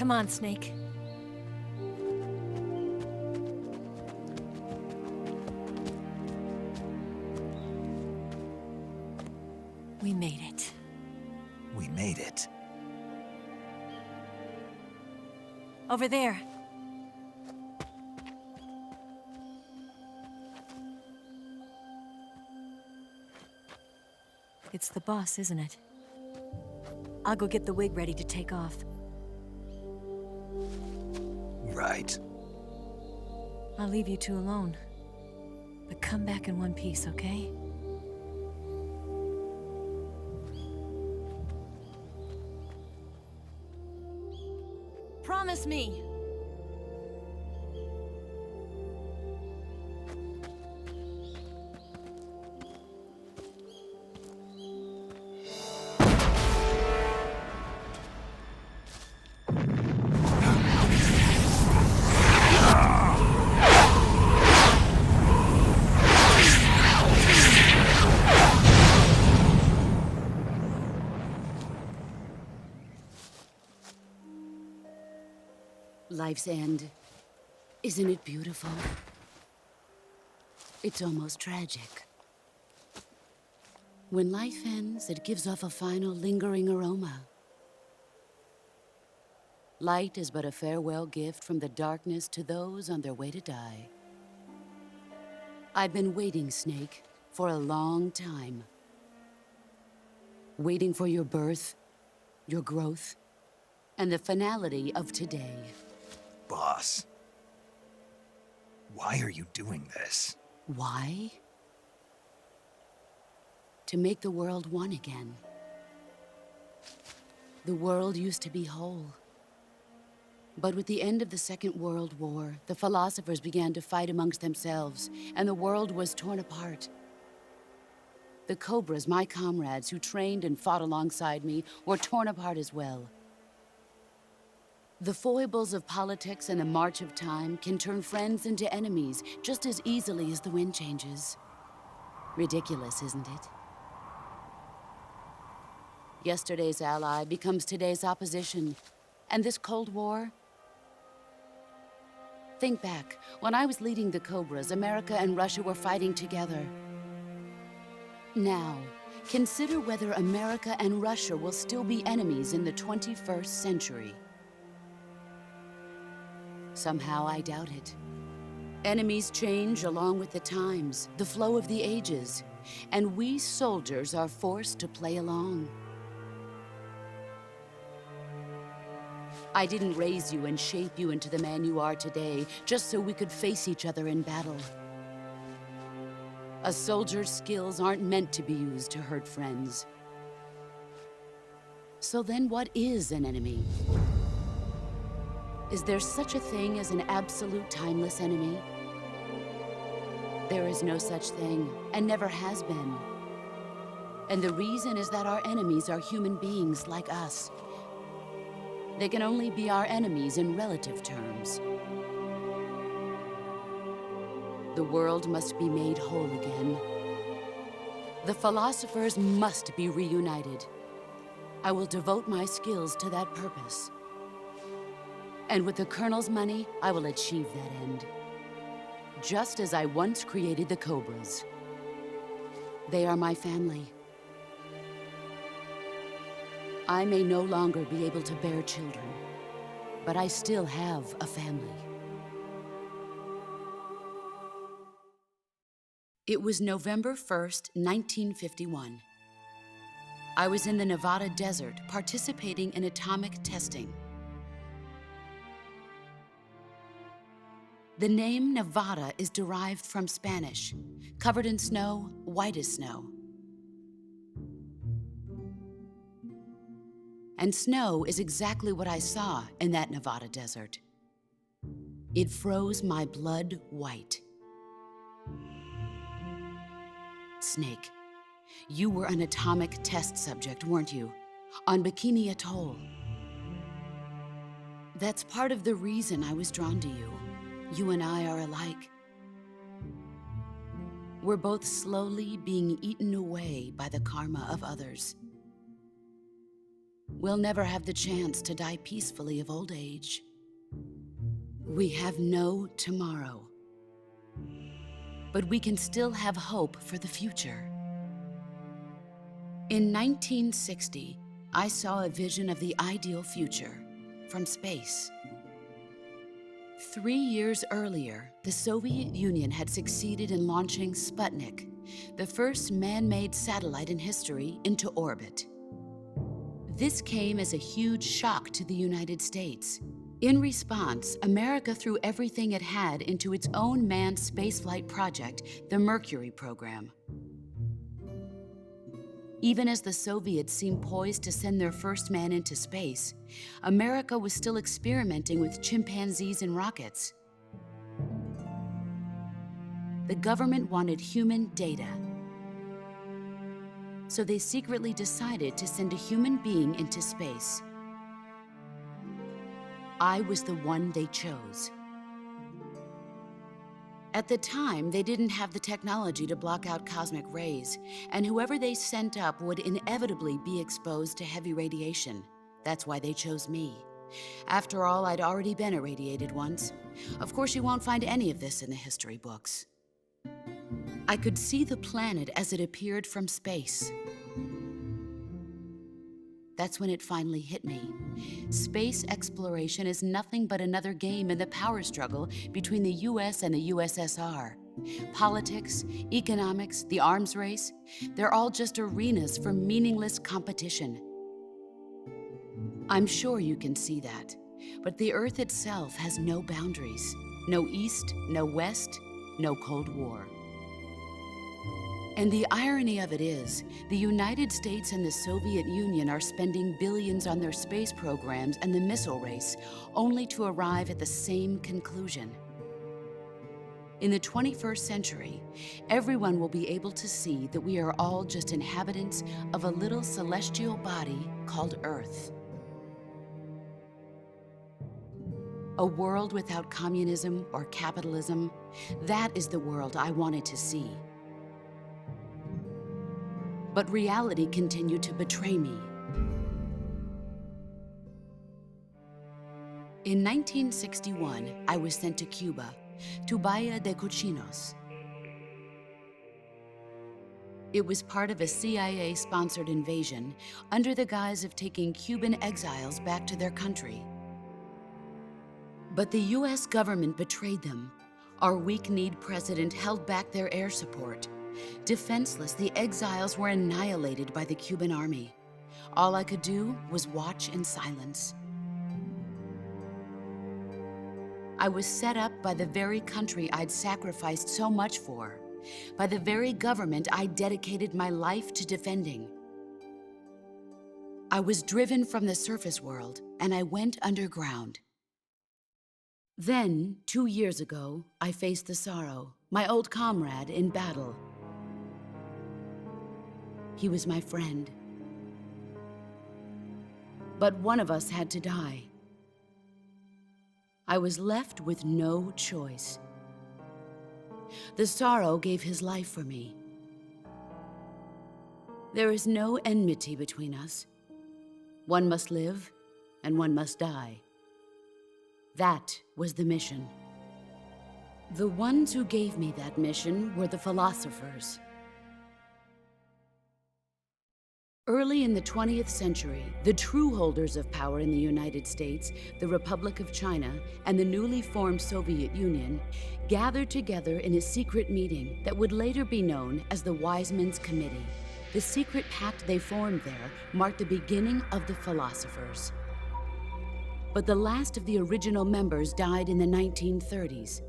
Come on, Snake. We made it. We made it. Over there. It's the boss, isn't it? I'll go get the wig ready to take off. Right. I'll leave you two alone. But come back in one piece, okay? Promise me! Life's end. Isn't it beautiful? It's almost tragic. When life ends, it gives off a final lingering aroma. Light is but a farewell gift from the darkness to those on their way to die. I've been waiting, Snake, for a long time. Waiting for your birth, your growth, and the finality of today. Boss. Why are you doing this? Why? To make the world one again. The world used to be whole. But with the end of the Second World War, the philosophers began to fight amongst themselves, and the world was torn apart. The Cobras, my comrades who trained and fought alongside me, were torn apart as well. The foibles of politics and the march of time can turn friends into enemies just as easily as the wind changes. Ridiculous, isn't it? Yesterday's ally becomes today's opposition. And this Cold War? Think back. When I was leading the Cobras, America and Russia were fighting together. Now, consider whether America and Russia will still be enemies in the 21st century. Somehow I doubt it. Enemies change along with the times, the flow of the ages, and we soldiers are forced to play along. I didn't raise you and shape you into the man you are today just so we could face each other in battle. A soldier's skills aren't meant to be used to hurt friends. So then what is an enemy? Is there such a thing as an absolute timeless enemy? There is no such thing, and never has been. And the reason is that our enemies are human beings like us. They can only be our enemies in relative terms. The world must be made whole again. The philosophers must be reunited. I will devote my skills to that purpose. And with the Colonel's money, I will achieve that end. Just as I once created the Cobras. They are my family. I may no longer be able to bear children, but I still have a family. It was November 1st, 1951. I was in the Nevada desert participating in atomic testing. The name Nevada is derived from Spanish, covered in snow, white as snow. And snow is exactly what I saw in that Nevada desert. It froze my blood white. Snake, you were an atomic test subject, weren't you? On Bikini Atoll. That's part of the reason I was drawn to you. You and I are alike. We're both slowly being eaten away by the karma of others. we'll never have the chance to die peacefully of old age. We have no tomorrow. But we can still have hope for the future. In 1960, I saw a vision of the ideal future from space. 3 years earlier, the Soviet Union had succeeded in launching Sputnik, the first man-made satellite in history, into orbit. This came as a huge shock to the United States. In response, America threw everything it had into its own manned spaceflight project, the Mercury program. Even as the Soviets seemed poised to send their first man into space, America was still experimenting with chimpanzees and rockets. The government wanted human data, so they secretly decided to send a human being into space. I was the one they chose. At the time, they didn't have the technology to block out cosmic rays, and whoever they sent up would inevitably be exposed to heavy radiation. That's why they chose me. After all, I'd already been irradiated once. Of course, you won't find any of this in the history books. I could see the planet as it appeared from space. That's when it finally hit me. Space exploration is nothing but another game in the power struggle between the US and the USSR. Politics, economics, the arms race, they're all just arenas for meaningless competition. I'm sure you can see that, but the Earth itself has no boundaries. No East, no West, no Cold War. And the irony of it is, the United States and the Soviet Union are spending billions on their space programs and the missile race, only to arrive at the same conclusion. In the 21st century, everyone will be able to see that we are all just inhabitants of a little celestial body called Earth. A world without communism or capitalism, that is the world I wanted to see. But reality continued to betray me. In 1961, I was sent to Cuba, to Bahia de Cochinos. It was part of a CIA-sponsored invasion under the guise of taking Cuban exiles back to their country. But the US government betrayed them. Our weak-kneed president held back their air support. Defenseless, the exiles were annihilated by the Cuban army. All I could do was watch in silence. I was set up by the very country I'd sacrificed so much for, by the very government I dedicated my life to defending. I was driven from the surface world, and I went underground. Then, 2 years ago, I faced the Sorrow, my old comrade in battle. He was my friend. But one of us had to die. I was left with no choice. The Sorrow gave his life for me. There is no enmity between us. One must live, and one must die. That was the mission. The ones who gave me that mission were the philosophers. Early in the 20th century, the true holders of power in the United States, the Republic of China, and the newly formed Soviet Union gathered together in a secret meeting that would later be known as the Wiseman's Committee. The secret pact they formed there marked the beginning of the philosophers. But the last of the original members died in the 1930s.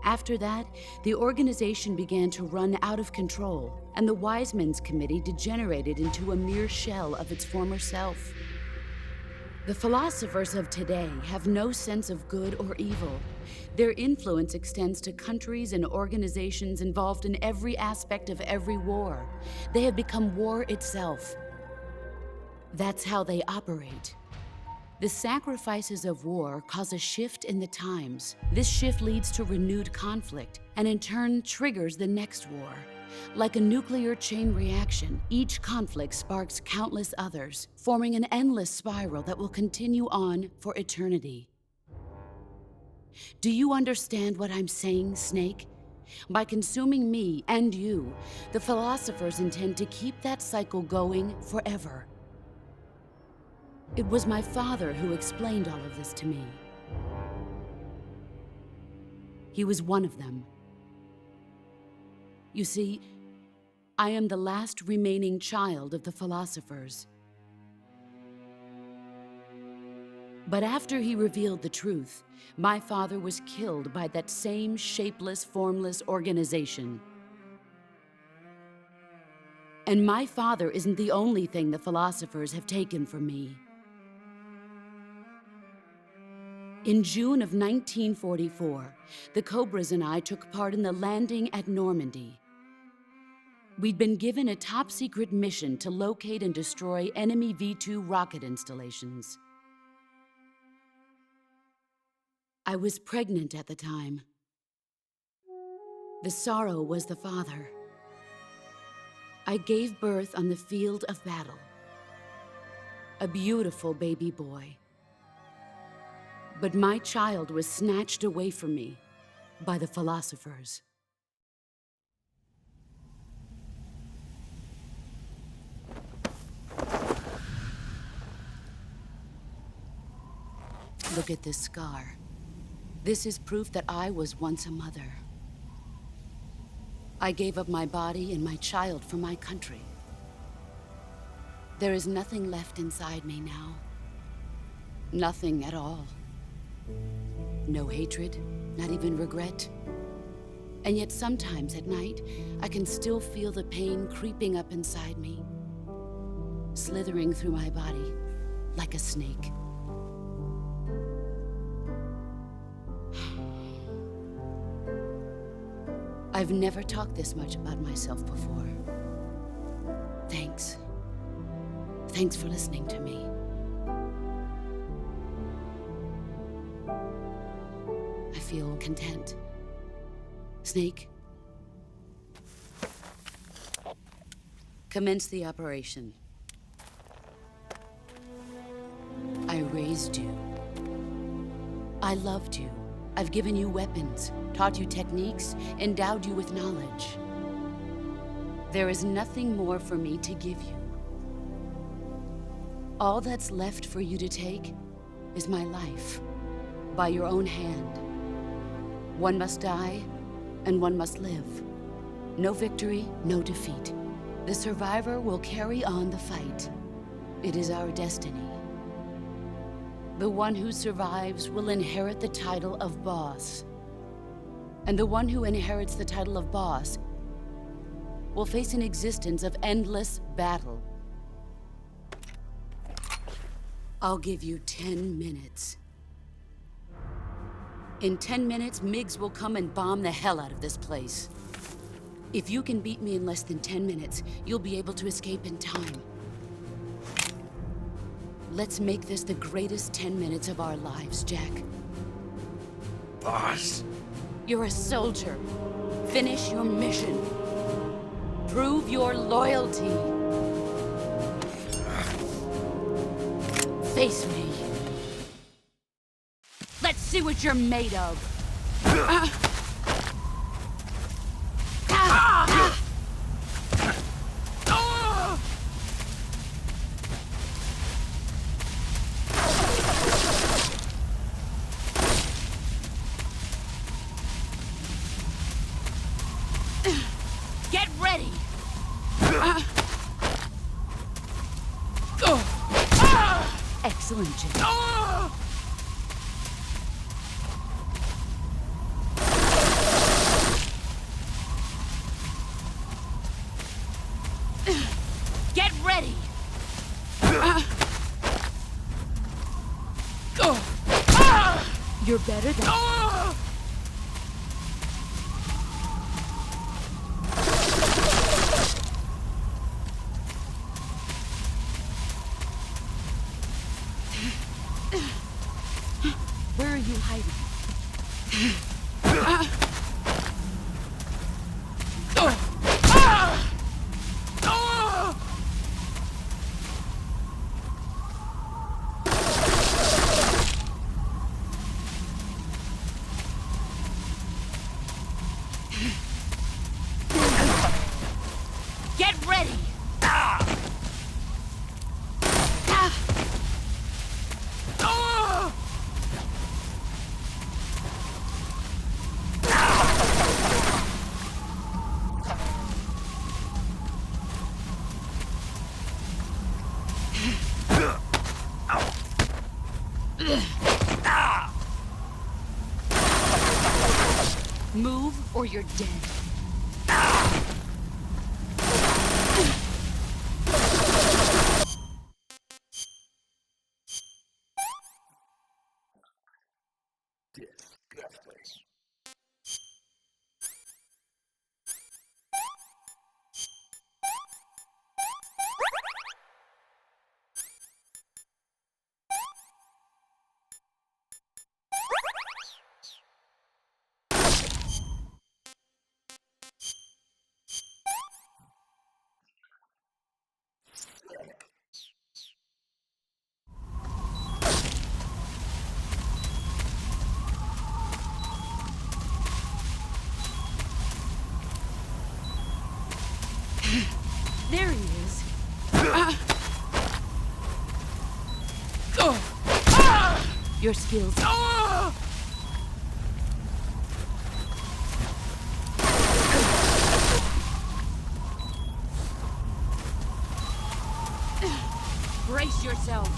After that, the organization began to run out of control, and the Wiseman's Committee degenerated into a mere shell of its former self. The philosophers of today have no sense of good or evil. Their influence extends to countries and organizations involved in every aspect of every war. They have become war itself. That's how they operate. The sacrifices of war cause a shift in the times. This shift leads to renewed conflict, and in turn triggers the next war. Like a nuclear chain reaction, each conflict sparks countless others, forming an endless spiral that will continue on for eternity. Do you understand what I'm saying, Snake? By consuming me and you, the philosophers intend to keep that cycle going forever. It was my father who explained all of this to me. He was one of them. You see, I am the last remaining child of the philosophers. But after he revealed the truth, my father was killed by that same shapeless, formless organization. And my father isn't the only thing the philosophers have taken from me. In June of 1944, the Cobras and I took part in the landing at Normandy. We'd been given a top-secret mission to locate and destroy enemy V-2 rocket installations. I was pregnant at the time. The sorrow was the father. I gave birth on the field of battle. A beautiful baby boy. But my child was snatched away from me by the philosophers. Look at this scar. This is proof that I was once a mother. I gave up my body and my child for my country. There is nothing left inside me now. Nothing at all. No hatred, not even regret. And yet sometimes at night, I can still feel the pain creeping up inside me, slithering through my body like a snake. I've never talked this much about myself before. Thanks. Thanks for listening to me. I feel content. Snake, commence the operation. I raised you. I loved you. I've given you weapons, taught you techniques, endowed you with knowledge. There is nothing more for me to give you. All that's left for you to take is my life, by your own hand. One must die, and one must live. No victory, no defeat. The survivor will carry on the fight. It is our destiny. The one who survives will inherit the title of boss. And the one who inherits the title of boss will face an existence of endless battle. I'll give you 10 minutes. In 10 minutes, MiGs will come and bomb the hell out of this place. If you can beat me in less than 10 minutes, you'll be able to escape in time. Let's make this the greatest 10 minutes of our lives, Jack. Boss. You're a soldier. Finish your mission. Prove your loyalty. Face me. Let's see what you're made of. Get ready! Excellent, Jim. Get ready! You're better than... Where are you hiding? Move or you're dead. There he is. Your skills. Brace yourself.